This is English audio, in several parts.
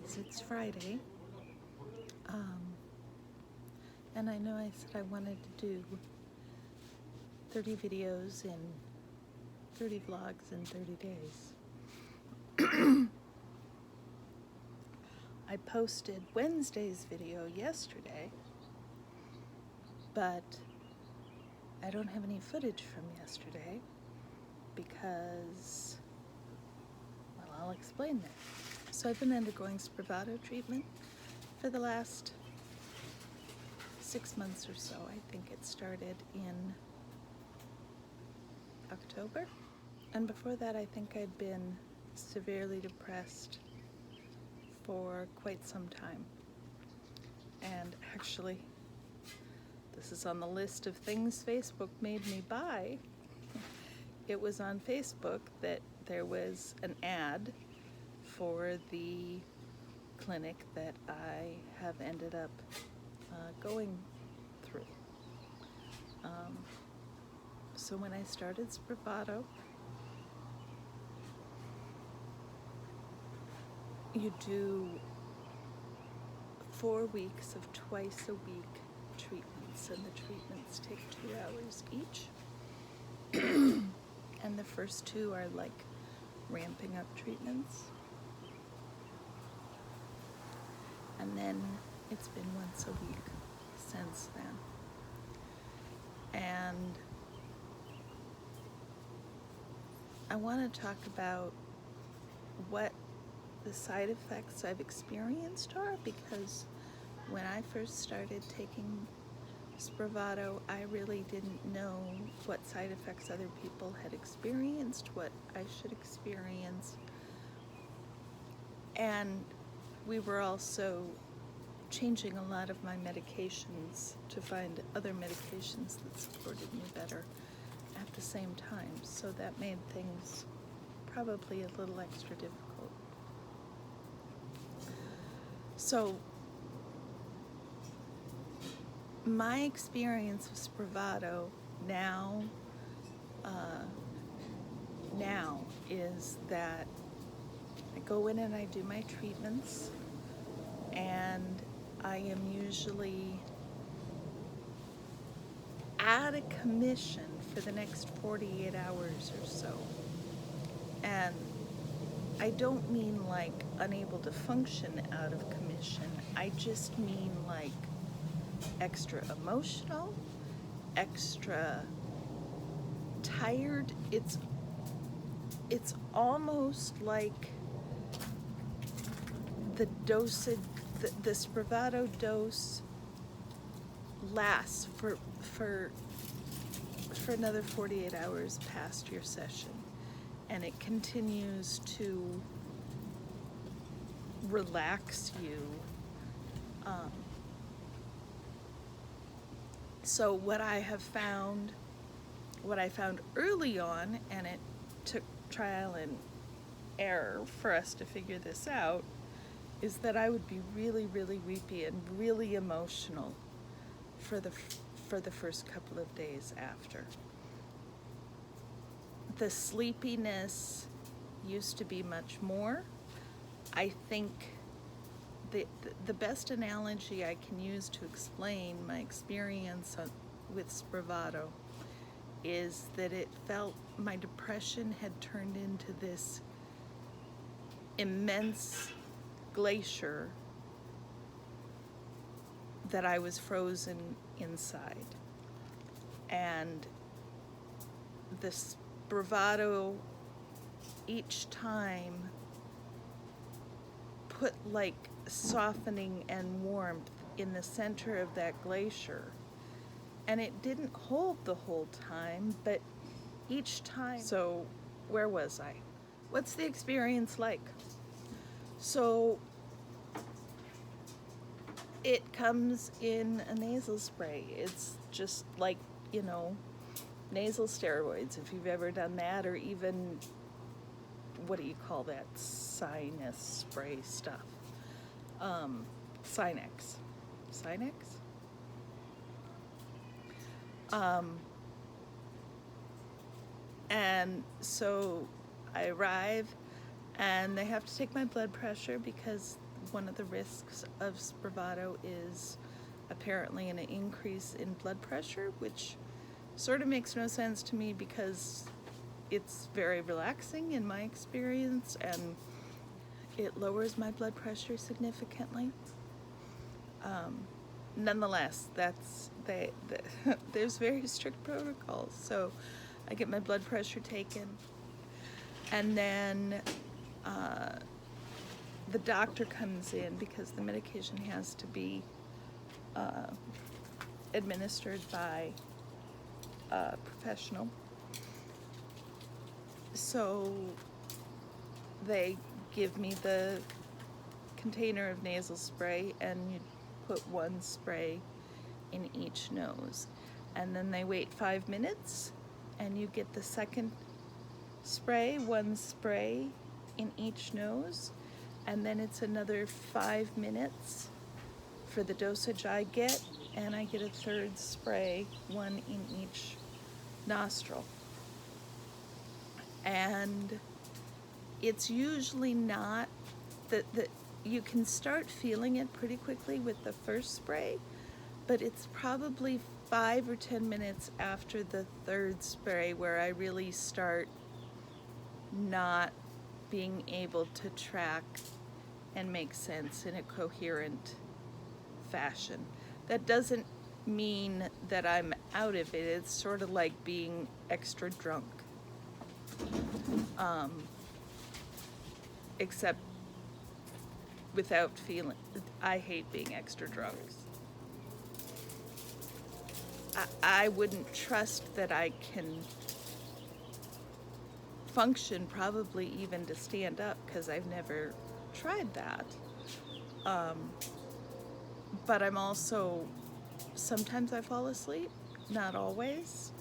guys, it's Friday, and I know I said I wanted to do 30 videos in 30 vlogs in 30 days. I posted Wednesday's video yesterday, but I don't have any footage from yesterday because, well, I'll explain that. So I've been undergoing Spravato treatment for the last 6 months or so. I think it started in October. And before that, I think I'd been severely depressed for quite some time. And actually, this is on the list of things Facebook made me buy. It was on Facebook that there was an ad for the clinic that I have ended up going through. So when I started Spravato, you do 4 weeks of twice a week treatments, and the treatments take 2 hours each. And the first 2 are like ramping up treatments. And then it's been once a week since then. And I want to talk about what the side effects I've experienced are, because when I first started taking Spravato, I really didn't know what side effects other people had experienced, what I should experience. And we were also changing a lot of my medications to find other medications that supported me better at the same time. So that made things probably a little extra difficult. So my experience with Spravato now is that I go in and I do my treatments, and I am usually at a commission for the next 48 hours or so. And I don't mean like unable to function out of commission. I just mean like extra emotional, extra tired. It's almost like the dosage, the Spravato dose lasts for another 48 hours past your session, and it continues to relax you. So what I found early on, and it took trial and error for us to figure this out, is that I would be really, really weepy and really emotional for the first couple of days after. The sleepiness used to be much more. I think the best analogy I can use to explain my experience with Spravato is that it felt my depression had turned into this immense glacier that I was frozen inside. And the Spravato each time put like softening and warmth in the center of that glacier. And it didn't hold the whole time, but each time. So where was I? What's the experience like? So it comes in a nasal spray. It's just like, nasal steroids, if you've ever done that, or even, what do you call that, sinus spray stuff? Sinex. And so I arrive, and they have to take my blood pressure because one of the risks of Spravato is apparently an increase in blood pressure, which sort of makes no sense to me because it's very relaxing in my experience and it lowers my blood pressure significantly. Nonetheless, there's very strict protocols. So I get my blood pressure taken, and then the doctor comes in because the medication has to be administered by a professional. So they give me the container of nasal spray, and you put one spray in each nose, and then they wait 5 minutes and you get the second spray, one spray in each nose, and then it's another 5 minutes for the dosage I get, and I get a third spray, one in each nostril. And it's usually not that you can start feeling it pretty quickly with the first spray, but it's probably 5 or 10 minutes after the third spray where I really start not being able to track and make sense in a coherent fashion. That doesn't mean that I'm out of it. It's sort of like being extra drunk. Except without feeling. I hate being extra drunk. I wouldn't trust that I can function, probably even to stand up, because I've never tried that. But I'm also, sometimes I fall asleep, not always.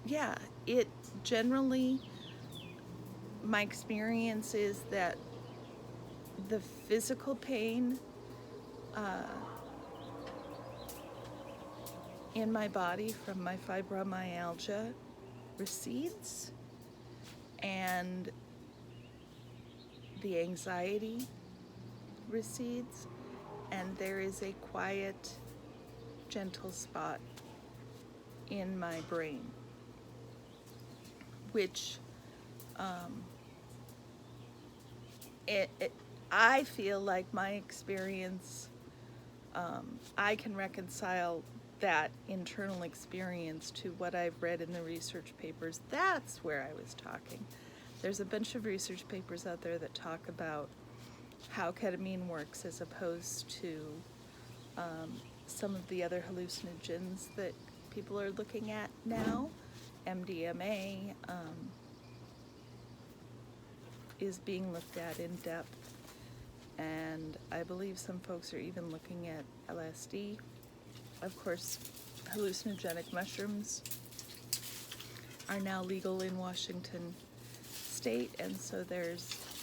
Yeah, it generally, my experience is that the physical pain in my body from my fibromyalgia recedes, and the anxiety recedes, and there is a quiet, gentle spot in my brain, which I feel like my experience, I can reconcile that internal experience to what I've read in the research papers. That's where I was talking. There's a bunch of research papers out there that talk about how ketamine works as opposed to some of the other hallucinogens that people are looking at now. MDMA is being looked at in depth, and I believe some folks are even looking at LSD. Of course, hallucinogenic mushrooms are now legal in Washington State, and so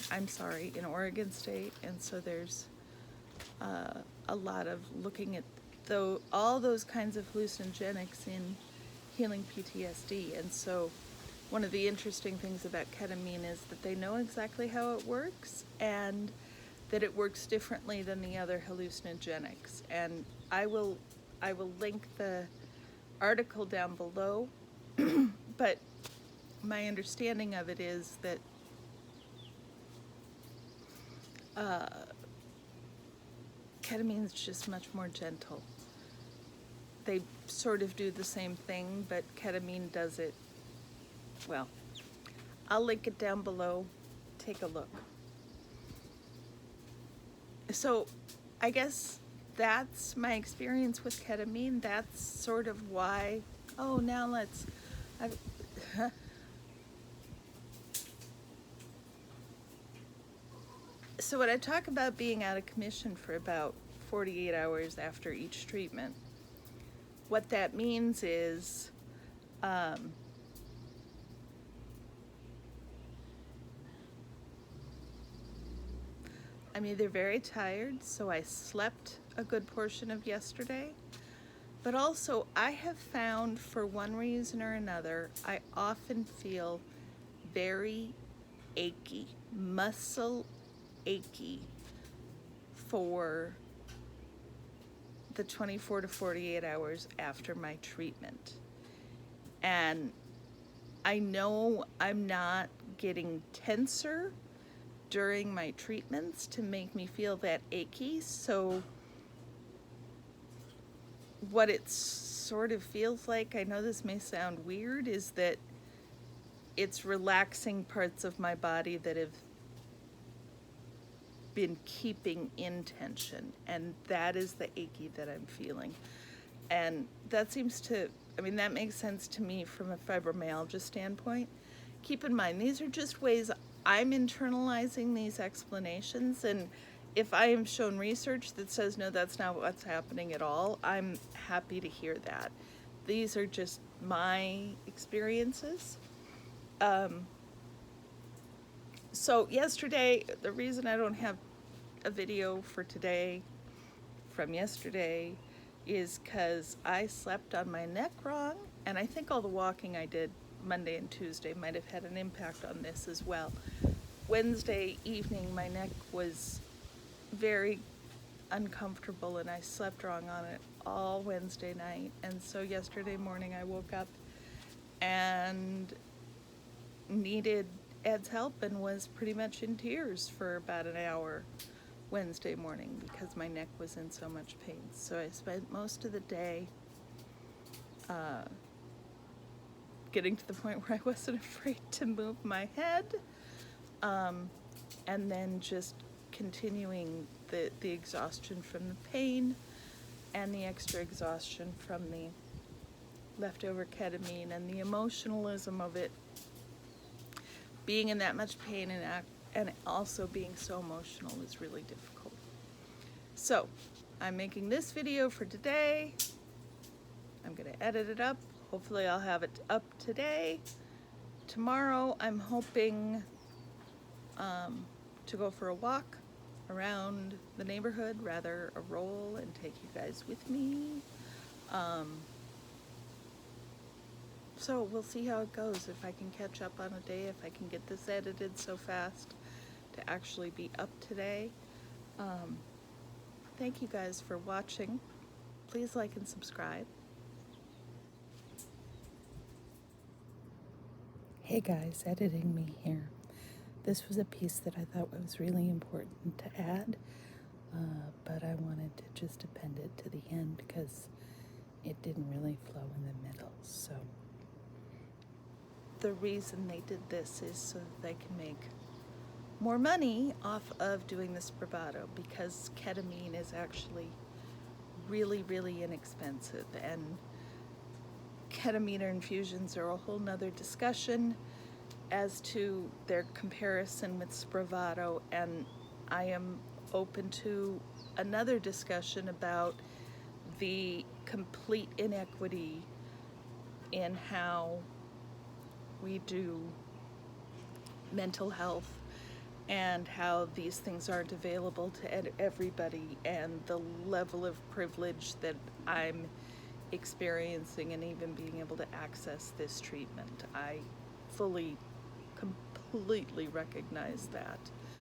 in Oregon State, and so there's a lot of looking at all those kinds of hallucinogenics in healing PTSD. And so one of the interesting things about ketamine is that they know exactly how it works, and that it works differently than the other hallucinogenics. And I will link the article down below, but my understanding of it is that ketamine's just much more gentle. They sort of do the same thing, but ketamine does it, well, I'll link it down below. Take a look. So I guess that's my experience with ketamine. That's sort of why, so when I talk about being out of commission for about 48 hours after each treatment, what that means is I'm either very tired, so I slept a good portion of yesterday, but also I have found, for one reason or another, I often feel very achy muscle achy for the 24 to 48 hours after my treatment. And I know I'm not getting tenser during my treatments to make me feel that achy, so what it sort of feels like, I know this may sound weird, is that it's relaxing parts of my body that have been keeping in tension, and that is the achy that I'm feeling. And that seems to, I mean, that makes sense to me from a fibromyalgia standpoint. Keep in mind, these are just ways I'm internalizing these explanations, and if I am shown research that says, no, that's not what's happening at all, I'm happy to hear that. These are just my experiences. So yesterday, the reason I don't have a video for today from yesterday is because I slept on my neck wrong, and I think all the walking I did Monday and Tuesday might have had an impact on this as well. Wednesday evening, my neck was very uncomfortable, and I slept wrong on it all Wednesday night. And so yesterday morning, I woke up and needed Ed's help and was pretty much in tears for about an hour Wednesday morning because my neck was in so much pain. So I spent most of the day getting to the point where I wasn't afraid to move my head, and then just continuing the exhaustion from the pain and the extra exhaustion from the leftover ketamine, and the emotionalism of it, being in that much pain and also being so emotional is really difficult. So I'm making this video for today. I'm going to edit it up. Hopefully I'll have it up today. Tomorrow I'm hoping to go for a walk around the neighborhood, rather a roll, and take you guys with me. So we'll see how it goes, if I can catch up on a day, if I can get this edited so fast to actually be up today. Thank you guys for watching. Please like and subscribe. Hey guys, editing me here. This was a piece that I thought was really important to add, but I wanted to just append it to the end because it didn't really flow in the middle. So the reason they did this is so that they can make more money off of doing the Spravato, because ketamine is actually really, really inexpensive, and ketamine infusions are a whole nother discussion as to their comparison with Spravato, and I am open to another discussion about the complete inequity in how we do mental health and how these things aren't available to everybody, and the level of privilege that I'm experiencing and even being able to access this treatment. I fully, completely recognize that.